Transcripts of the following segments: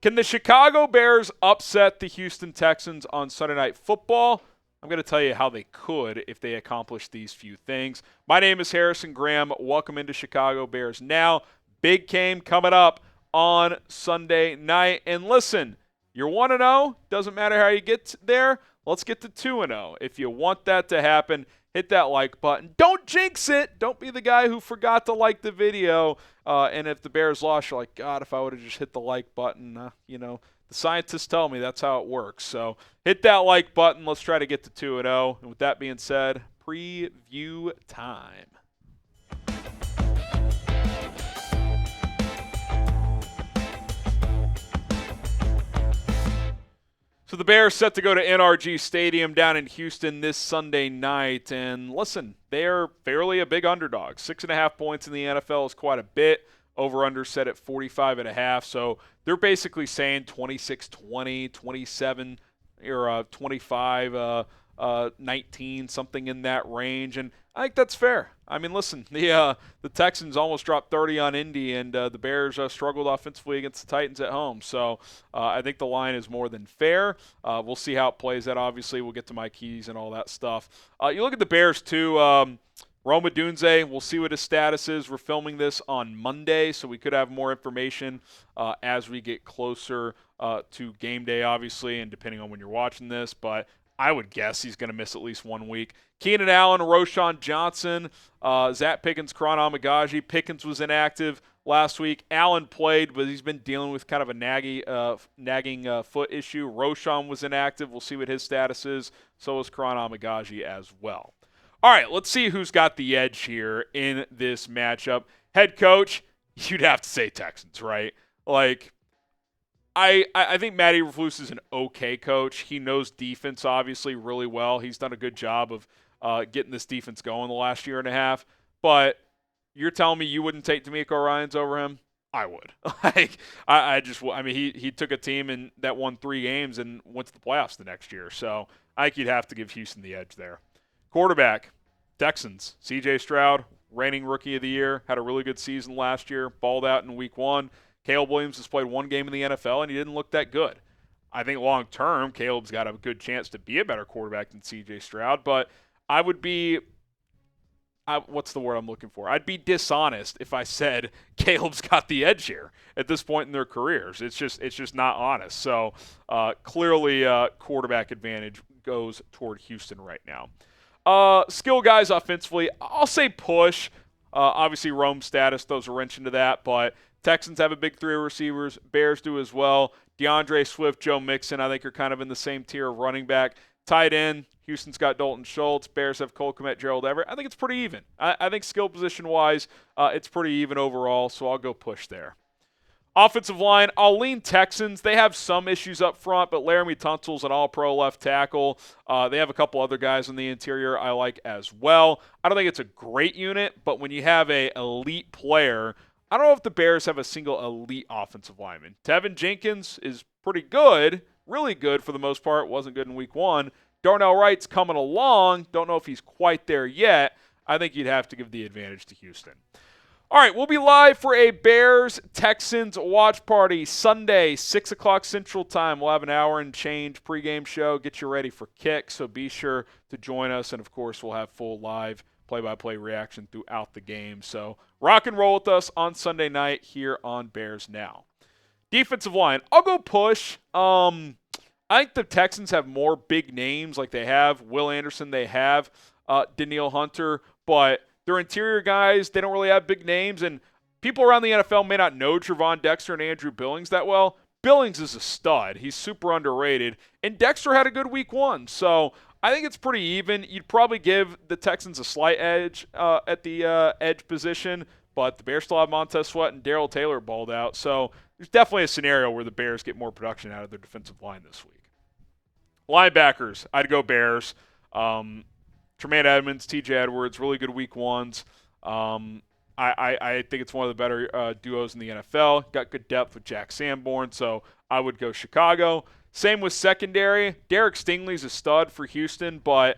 Can the Chicago Bears upset the Houston Texans on Sunday Night Football? I'm going to tell you how they could if they accomplish these few things. My name is Harrison Graham. Welcome into Chicago Bears Now. Big game coming up on Sunday night. And listen, you're 1-0. Doesn't matter how you get there. Let's get to 2-0. If you want that to happen, hit that like button. Don't jinx it. Don't be the guy who forgot to like the video. And if the Bears lost, you're like, God, if I would have just hit the like button, the scientists tell me that's how it works. So hit that like button. Let's try to get to 2-0. And with that being said, preview time. So the Bears set to go to NRG Stadium down in Houston this Sunday night. And listen, they're fairly a big underdog. 6.5 points in the NFL is quite a bit. Over-under set at 45.5. So they're basically saying 26-20, 27, or 25, 19, something in that range. And I think that's fair. I mean, listen, the Texans almost dropped 30 on Indy, and the Bears struggled offensively against the Titans at home. So I think the line is more than fair. We'll see how it plays out. Obviously, we'll get to my keys and all that stuff. You look at the Bears, too. Rome Odunze, we'll see what his status is. We're filming this on Monday, so we could have more information as we get closer to game day, obviously, and depending on when you're watching this. But I would guess he's going to miss at least 1 week. Keenan Allen, Roschon Johnson, Zacch Pickens, Keenan Allen. Pickens was inactive last week. Allen played, but he's been dealing with kind of a nagging foot issue. Roschon was inactive. We'll see what his status is. So is Keenan Allen as well. All right, let's see who's got the edge here in this matchup. Head coach, you'd have to say Texans, right? Like, I think Matt Eberflus is an okay coach. He knows defense, obviously, really well. He's done a good job of getting this defense going the last year and a half. But you're telling me you wouldn't take D'Amico Ryans over him? I would. He took a team that won 3 games and went to the playoffs the next year. So I think you'd have to give Houston the edge there. Quarterback, Texans, C.J. Stroud, reigning Rookie of the Year, had a really good season last year, balled out in Week 1. Caleb Williams has played 1 game in the NFL, and he didn't look that good. I think long-term, Caleb's got a good chance to be a better quarterback than C.J. Stroud, but I would be what's the word I'm looking for? I'd be dishonest if I said Caleb's got the edge here at this point in their careers. It's just not honest. So clearly quarterback advantage goes toward Houston right now. Skill guys offensively, I'll say push. Obviously, Rome's status throws a wrench into that, but Texans have a big 3 receivers. Bears do as well. DeAndre Swift, Joe Mixon, I think are kind of in the same tier of running back. Tight end, Houston's got Dalton Schultz. Bears have Cole Kmet, Gerald Everett. I think it's pretty even. I think skill position-wise, it's pretty even overall, so I'll go push there. Offensive line, I'll lean Texans. They have some issues up front, but Laramie Tunsil's an all-pro left tackle. They have a couple other guys in the interior I like as well. I don't think it's a great unit, but when you have an elite player, I don't know if the Bears have a single elite offensive lineman. Tevin Jenkins is pretty good, really good for the most part. Wasn't good in Week 1. Darnell Wright's coming along. Don't know if he's quite there yet. I think you'd have to give the advantage to Houston. All right, we'll be live for a Bears-Texans watch party Sunday, 6 o'clock Central Time. We'll have an hour and change pregame show, get you ready for kick, so be sure to join us. And, of course, we'll have full live play-by-play reaction throughout the game. So rock and roll with us on Sunday night here on Bears Now. Defensive line, I'll go push. I think the Texans have more big names like they have Will Anderson, they have Danielle Hunter, but their interior guys, they don't really have big names, and people around the NFL may not know Trevon Dexter and Andrew Billings that well. Billings is a stud. He's super underrated, and Dexter had a good Week 1, so I think it's pretty even. You'd probably give the Texans a slight edge at the edge position, but the Bears still have Montez Sweat and Darrell Taylor balled out, so there's definitely a scenario where the Bears get more production out of their defensive line this week. Linebackers, I'd go Bears. Tremaine Edmonds, T.J. Edwards, really good Week 1s. I think it's one of the better duos in the NFL. Got good depth with Jack Sanborn, so I would go Chicago. Same with secondary. Derek Stingley's a stud for Houston, but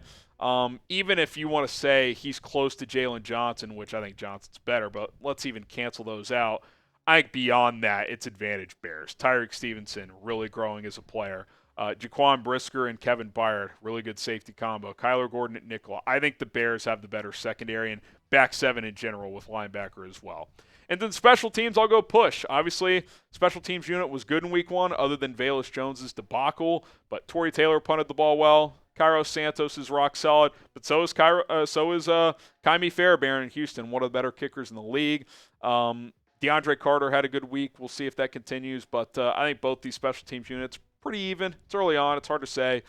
even if you want to say he's close to Jalen Johnson, which I think Johnson's better, but let's even cancel those out. I think beyond that, it's advantage Bears. Tyreek Stevenson really growing as a player. Jaquan Brisker and Kevin Byard, really good safety combo. Kyler Gordon at nickel. I think the Bears have the better secondary and back seven in general with linebacker as well. And then special teams, I'll go push. Obviously, special teams unit was good in week one other than Velus Jones's debacle, but Torrey Taylor punted the ball well. Cairo Santos is rock solid, but so is Kaimi Fairbairn in Houston, one of the better kickers in the league. DeAndre Carter had a good week. We'll see if that continues, but I think both these special teams units pretty even. It's early on. It's hard to say,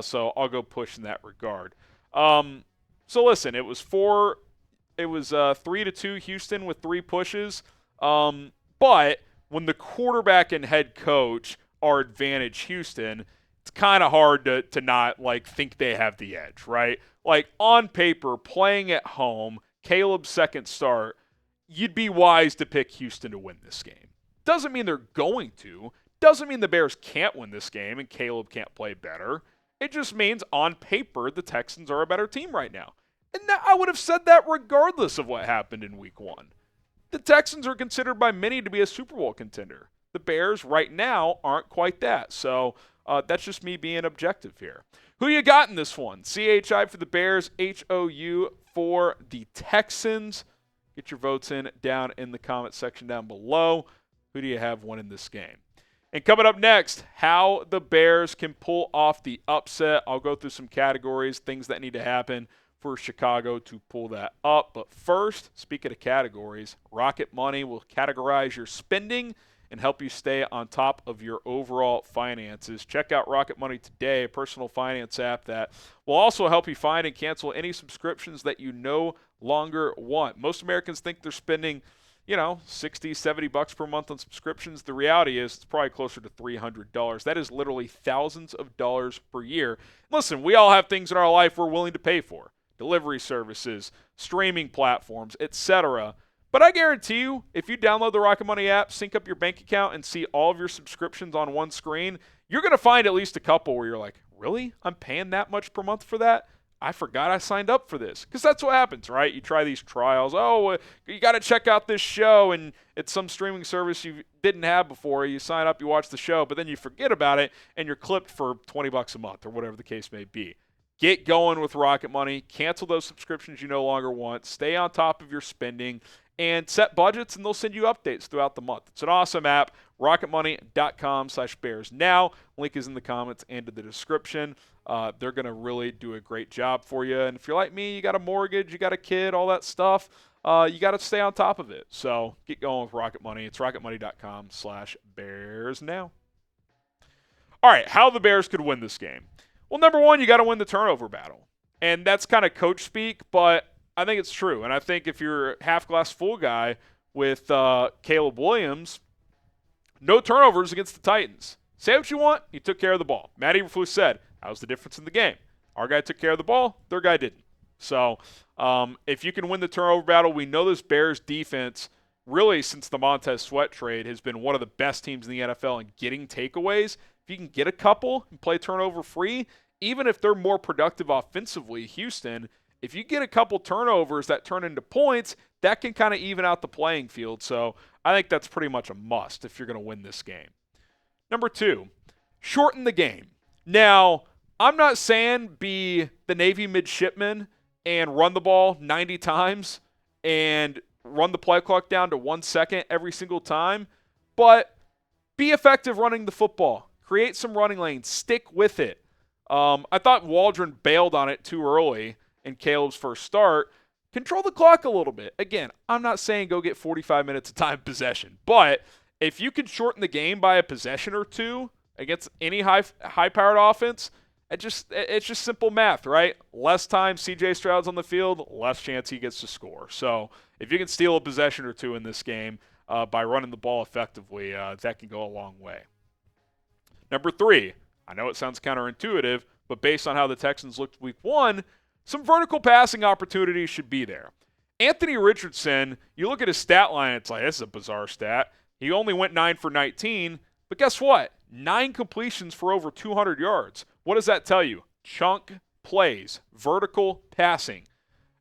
so I'll go push in that regard. So listen, it was 3-2 Houston with 3 pushes, but when the quarterback and head coach are advantage Houston, it's kind of hard to not think they have the edge, right? Like on paper, playing at home, Caleb's second start, you'd be wise to pick Houston to win this game. Doesn't mean they're going to. Doesn't mean the Bears can't win this game and Caleb can't play better. It just means on paper the Texans are a better team right now. And I would have said that regardless of what happened in week one. The Texans are considered by many to be a Super Bowl contender. The Bears right now aren't quite that. So that's just me being objective here. Who you got in this one? CHI for the Bears, HOU for the Texans. Get your votes in down in the comment section down below. Who do you have winning this game? And coming up next, how the Bears can pull off the upset. I'll go through some categories, things that need to happen for Chicago to pull that up. But first, speaking of categories, Rocket Money will categorize your spending and help you stay on top of your overall finances. Check out Rocket Money today, a personal finance app that will also help you find and cancel any subscriptions that you no longer want. Most Americans think they're spending, $60, $70 per month on subscriptions. The reality is it's probably closer to $300. That is literally thousands of dollars per year. Listen, we all have things in our life we're willing to pay for. Delivery services, streaming platforms, etc. But I guarantee you, if you download the Rocket Money app, sync up your bank account, and see all of your subscriptions on one screen, you're going to find at least a couple where you're like, really? I'm paying that much per month for that? I forgot I signed up for this. Because that's what happens, right? You try these trials. Oh, you got to check out this show, and it's some streaming service you didn't have before. You sign up, you watch the show, but then you forget about it, and you're clipped for $20 a month or whatever the case may be. Get going with Rocket Money. Cancel those subscriptions you no longer want. Stay on top of your spending. And set budgets, and they'll send you updates throughout the month. It's an awesome app, rocketmoney.com/Bears now. Link is in the comments and in the description. They're going to really do a great job for you. And if you're like me, you got a mortgage, you got a kid, all that stuff, you got to stay on top of it. So get going with Rocket Money. It's rocketmoney.com/Bears now. All right, how the Bears could win this game. Well, number one, you got to win the turnover battle. And that's kind of coach speak, but I think it's true. And I think if you're a half-glass full guy with Caleb Williams, no turnovers against the Titans. Say what you want, he took care of the ball. Matt Eberflus said, that was the difference in the game. Our guy took care of the ball, their guy didn't. So if you can win the turnover battle, we know this Bears defense, really since the Montez Sweat trade, has been one of the best teams in the NFL in getting takeaways. If you can get a couple and play turnover-free, even if they're more productive offensively, Houston, if you get a couple turnovers that turn into points, that can kind of even out the playing field. So I think that's pretty much a must if you're going to win this game. Number two, shorten the game. Now, I'm not saying be the Navy midshipman and run the ball 90 times and run the play clock down to 1 second every single time, but be effective running the football. Create some running lanes. Stick with it. I thought Waldron bailed on it too early in Caleb's first start. Control the clock a little bit. Again, I'm not saying go get 45 minutes of time possession, but if you can shorten the game by a possession or two against any high-powered offense, it's just simple math, right? Less time CJ Stroud's on the field, less chance he gets to score. So if you can steal a possession or two in this game by running the ball effectively, that can go a long way. Number three, I know it sounds counterintuitive, but based on how the Texans looked week one, some vertical passing opportunities should be there. Anthony Richardson, you look at his stat line, it's like, this is a bizarre stat. He only went 9 for 19, but guess what? 9 completions for over 200 yards. What does that tell you? Chunk plays, vertical passing.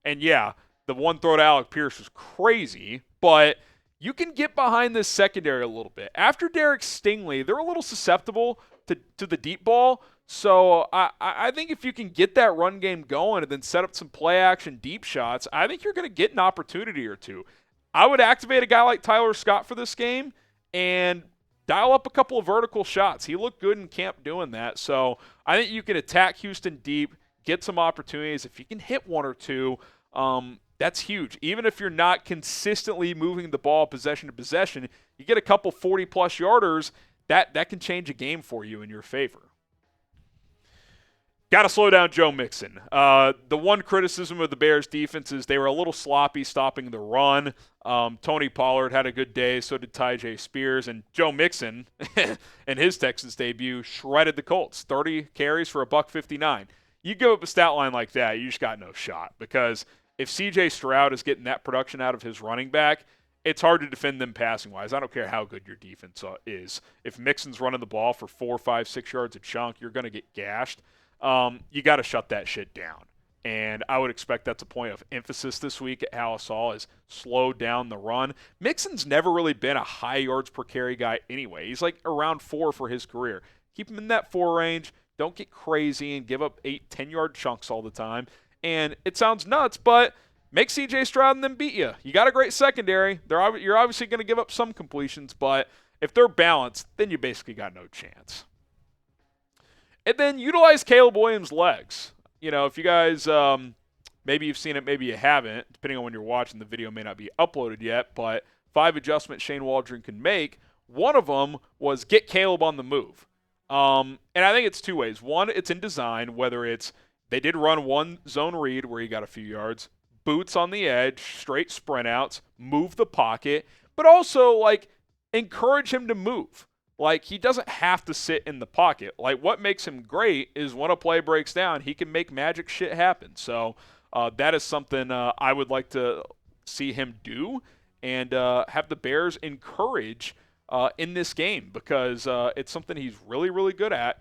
And yeah, the one throw to Alec Pierce was crazy, but you can get behind this secondary a little bit. After Derek Stingley, they're a little susceptible to the deep ball. So I think if you can get that run game going and then set up some play action deep shots, I think you're going to get an opportunity or two. I would activate a guy like Tyler Scott for this game and dial up a couple of vertical shots. He looked good in camp doing that. So I think you can attack Houston deep, get some opportunities. If you can hit one or two, that's huge. Even if you're not consistently moving the ball possession to possession, you get a couple 40-plus yarders, that can change a game for you in your favor. Got to slow down Joe Mixon. The one criticism of the Bears defense is they were a little sloppy stopping the run. Tony Pollard had a good day, so did Tyjae Spears. And Joe Mixon, in his Texans debut, shredded the Colts. 30 carries for $159. You give up a stat line like that, you just got no shot. Because if C.J. Stroud is getting that production out of his running back, it's hard to defend them passing-wise. I don't care how good your defense is. If Mixon's running the ball for 4, 5, 6 yards a chunk, you're going to get gashed. You got to shut that shit down. And I would expect that's a point of emphasis this week at Halas is slow down the run. Mixon's never really been a high yards per carry guy anyway. He's like around 4 for his career. Keep him in that 4 range. Don't get crazy and give up 8, 10-yard chunks all the time. And it sounds nuts, but make C.J. Stroud and them beat you. You got a great secondary. You're obviously going to give up some completions, but if they're balanced, then you basically got no chance. And then utilize Caleb Williams' legs. You know, if you guys, maybe you've seen it, maybe you haven't, depending on when you're watching, the video may not be uploaded yet, but 5 adjustments Shane Waldron can make. One of them was get Caleb on the move. And I think it's 2 ways. One, it's in design, whether it's they did run one zone read where he got a few yards, boots on the edge, straight sprint outs, move the pocket, but also, like, encourage him to move. Like, he doesn't have to sit in the pocket. Like, what makes him great is when a play breaks down, he can make magic shit happen. So that is something I would like to see him do and have the Bears encourage in this game because it's something he's really, really good at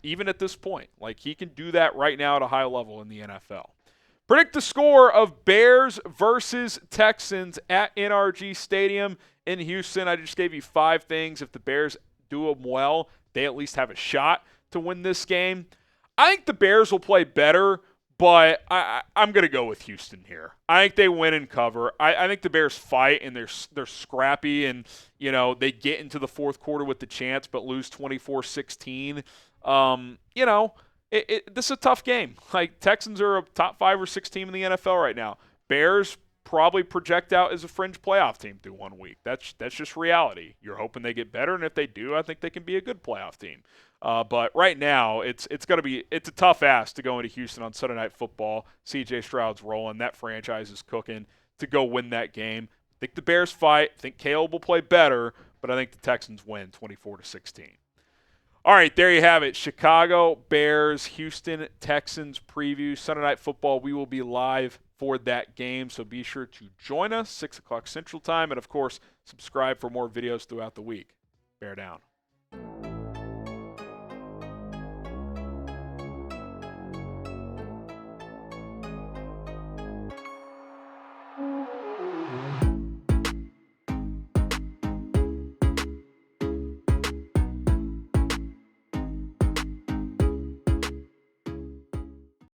even at this point. Like, he can do that right now at a high level in the NFL. Predict the score of Bears versus Texans at NRG Stadium in Houston. I just gave you 5 things. If the Bears do them well, they at least have a shot to win this game. I think the Bears will play better, but I'm going to go with Houston here. I think they win and cover. I think the Bears fight, and they're scrappy, and you know they get into the fourth quarter with the chance but lose 24-16. You know, this is a tough game. Like, Texans are a top 5 or 6 team in the NFL right now. Bears probably project out as a fringe playoff team through 1 week. That's just reality. You're hoping they get better, and if they do, I think they can be a good playoff team. But right now, it's a tough ask to go into Houston on Sunday Night Football. C.J. Stroud's rolling. That franchise is cooking to go win that game. I think the Bears fight. I think Caleb will play better, but I think the Texans win 24-16. All right, there you have it. Chicago Bears, Houston Texans preview. Sunday Night Football, we will be live for that game, so be sure to join us, 6 o'clock Central Time, and, of course, subscribe for more videos throughout the week. Bear down.